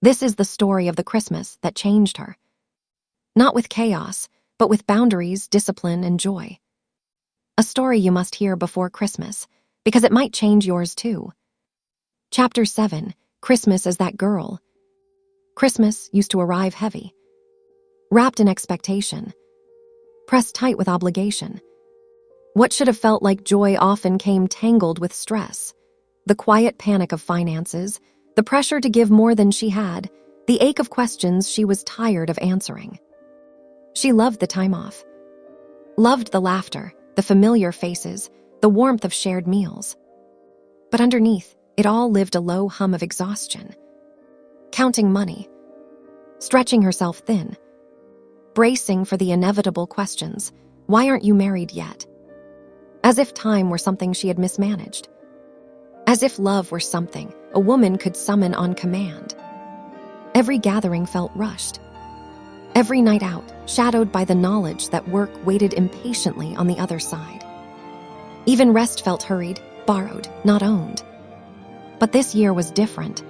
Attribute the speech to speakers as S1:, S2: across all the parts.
S1: This is the story of the Christmas that changed her. Not with chaos, but with boundaries, discipline, and joy. A story you must hear before Christmas, because it might change yours too. Chapter 7, Christmas as That Girl. Christmas used to arrive heavy, wrapped in expectation, pressed tight with obligation. What should have felt like joy often came tangled with stress. The quiet panic of finances, the pressure to give more than she had, the ache of questions she was tired of answering. She loved the time off. Loved the laughter, the familiar faces, the warmth of shared meals. But underneath, it all lived a low hum of exhaustion. Counting money, stretching herself thin, bracing for the inevitable questions. Why aren't you married yet? As if time were something she had mismanaged. As if love were something a woman could summon on command. Every gathering felt rushed. Every night out shadowed by the knowledge that work waited impatiently on the other side. Even rest felt hurried, borrowed, not owned. But this year was different.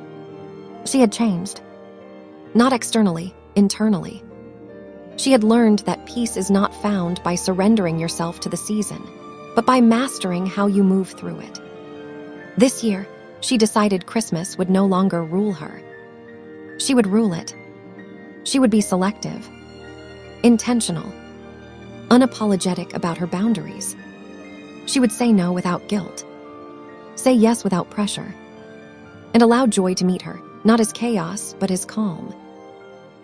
S1: She had changed. Not externally, internally. She had learned that peace is not found by surrendering yourself to the season, but by mastering how you move through it. This year, she decided Christmas would no longer rule her. She would rule it. She would be selective, intentional, unapologetic about her boundaries. She would say no without guilt, say yes without pressure, and allow joy to meet her, not as chaos, but as calm.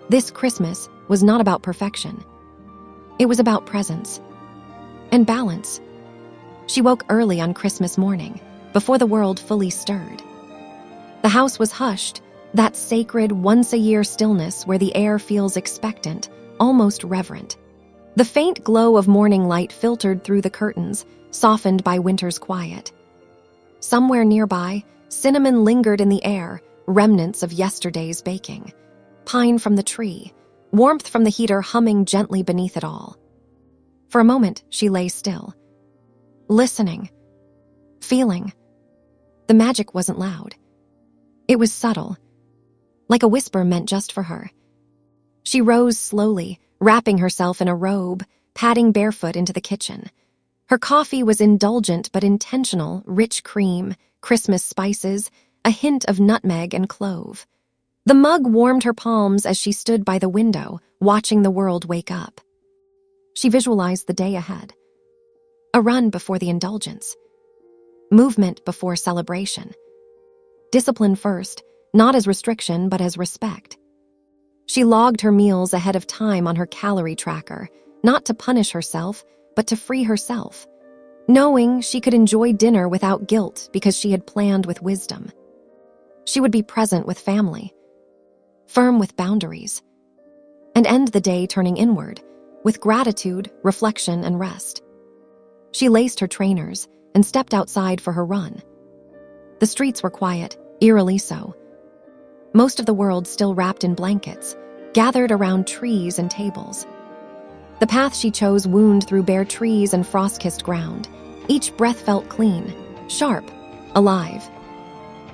S1: This Christmas was not about perfection. It was about presence and balance. She woke early on Christmas morning, before the world fully stirred. The house was hushed, that sacred once-a-year stillness where the air feels expectant, almost reverent. The faint glow of morning light filtered through the curtains, softened by winter's quiet. Somewhere nearby, cinnamon lingered in the air, remnants of yesterday's baking. Pine from the tree, warmth from the heater humming gently beneath it all. For a moment, she lay still, listening, feeling. The magic wasn't loud. It was subtle, like a whisper meant just for her. She rose slowly, wrapping herself in a robe, padding barefoot into the kitchen. Her coffee was indulgent but intentional, rich cream, Christmas spices, a hint of nutmeg and clove. The mug warmed her palms as she stood by the window, watching the world wake up. She visualized the day ahead. A run before the indulgence. Movement before celebration. Discipline first, not as restriction but as respect. She logged her meals ahead of time on her calorie tracker, not to punish herself, but to free herself, knowing she could enjoy dinner without guilt because she had planned with wisdom. She would be present with family, firm with boundaries, and end the day turning inward, with gratitude, reflection, and rest. She laced her trainers and stepped outside for her run. The streets were quiet, eerily so. Most of the world still wrapped in blankets, gathered around trees and tables. The path she chose wound through bare trees and frost-kissed ground. Each breath felt clean, sharp, alive.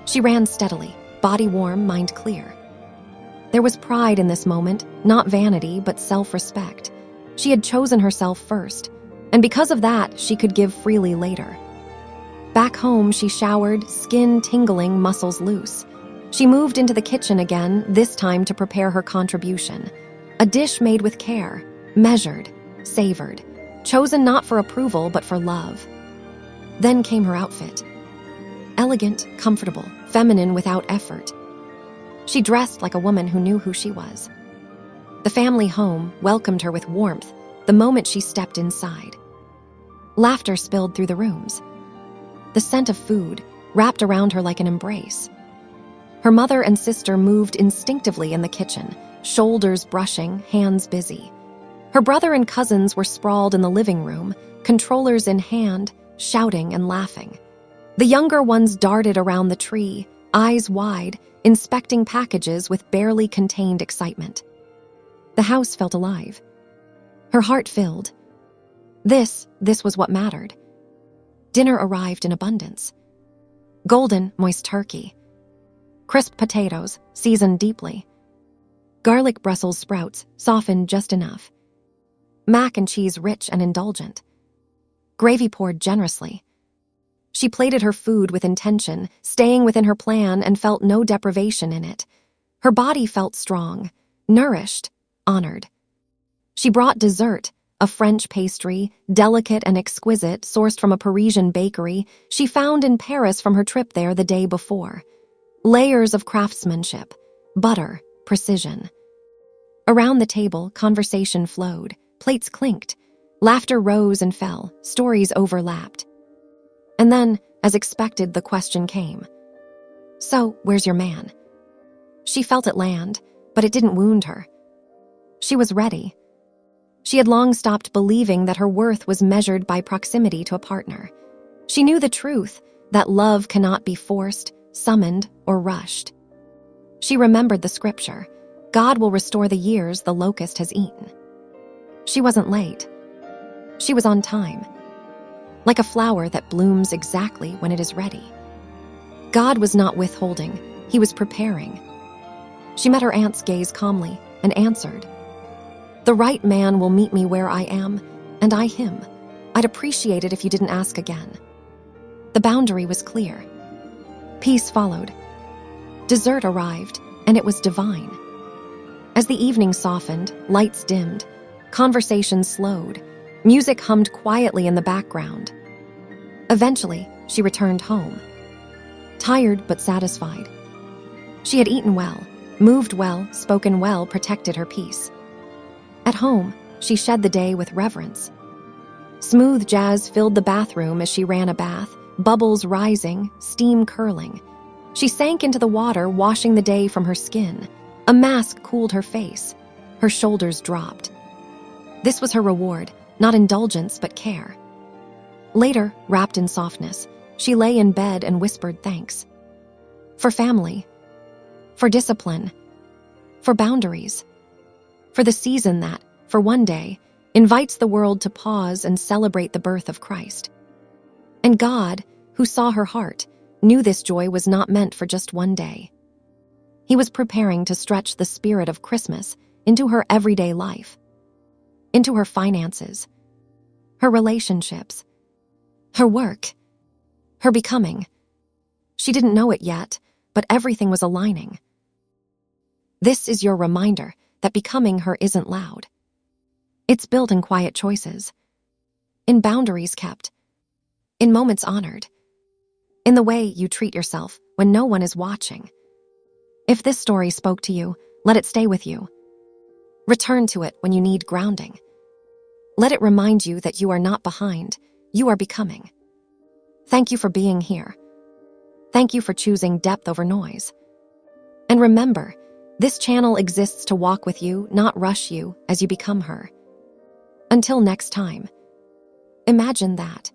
S1: She ran steadily, body warm, mind clear. There was pride in this moment, not vanity, but self-respect. She had chosen herself first, and because of that, she could give freely later. Back home, she showered, skin tingling, muscles loose. She moved into the kitchen again, this time to prepare her contribution. A dish made with care, measured, savored, chosen not for approval but for love. Then came her outfit. Elegant, comfortable, feminine without effort. She dressed like a woman who knew who she was. The family home welcomed her with warmth the moment she stepped inside. Laughter spilled through the rooms. The scent of food wrapped around her like an embrace. Her mother and sister moved instinctively in the kitchen, shoulders brushing, hands busy. Her brother and cousins were sprawled in the living room, controllers in hand, shouting and laughing. The younger ones darted around the tree, eyes wide, inspecting packages with barely contained excitement. The house felt alive. Her heart filled. This was what mattered. Dinner arrived in abundance. Golden, moist turkey. Crisp potatoes, seasoned deeply. Garlic Brussels sprouts, softened just enough. Mac and cheese rich and indulgent. Gravy poured generously. She plated her food with intention, staying within her plan, and felt no deprivation in it. Her body felt strong, nourished, honored. She brought dessert, a French pastry, delicate and exquisite, sourced from a Parisian bakery she found in Paris from her trip there the day before. Layers of craftsmanship, butter, precision. Around the table, conversation flowed, plates clinked, laughter rose and fell, stories overlapped. And then, as expected, the question came. So, where's your man? She felt it land, but it didn't wound her. She was ready. She had long stopped believing that her worth was measured by proximity to a partner. She knew the truth, that love cannot be forced, summoned, or rushed. She remembered the scripture, God will restore the years the locust has eaten. She wasn't late. She was on time, like a flower that blooms exactly when it is ready. God was not withholding, he was preparing. She met her aunt's gaze calmly and answered, The right man will meet me where I am, and I him. I'd appreciate it if you didn't ask again. The boundary was clear. Peace followed. Dessert arrived, and it was divine. As the evening softened, lights dimmed, conversation slowed, music hummed quietly in the background. Eventually, she returned home. Tired but satisfied. She had eaten well, moved well, spoken well, protected her peace. At home, she shed the day with reverence. Smooth jazz filled the bathroom as she ran a bath, bubbles rising, steam curling. She sank into the water, washing the day from her skin. A mask cooled her face. Her shoulders dropped. This was her reward, not indulgence but care. Later, wrapped in softness, she lay in bed and whispered thanks. For family. For discipline. For boundaries. For the season that, for one day, invites the world to pause and celebrate the birth of Christ. And God, who saw her heart, knew this joy was not meant for just one day. He was preparing to stretch the spirit of Christmas into her everyday life, into her finances, her relationships, her work, her becoming. She didn't know it yet, but everything was aligning. This is your reminder that becoming her isn't loud. It's built in quiet choices, in boundaries kept, in moments honored, in the way you treat yourself when no one is watching. If this story spoke to you, let it stay with you. Return to it when you need grounding. Let it remind you that you are not behind, you are becoming. Thank you for being here. Thank you for choosing depth over noise. And remember, this channel exists to walk with you, not rush you as you become her. Until next time, imagine that.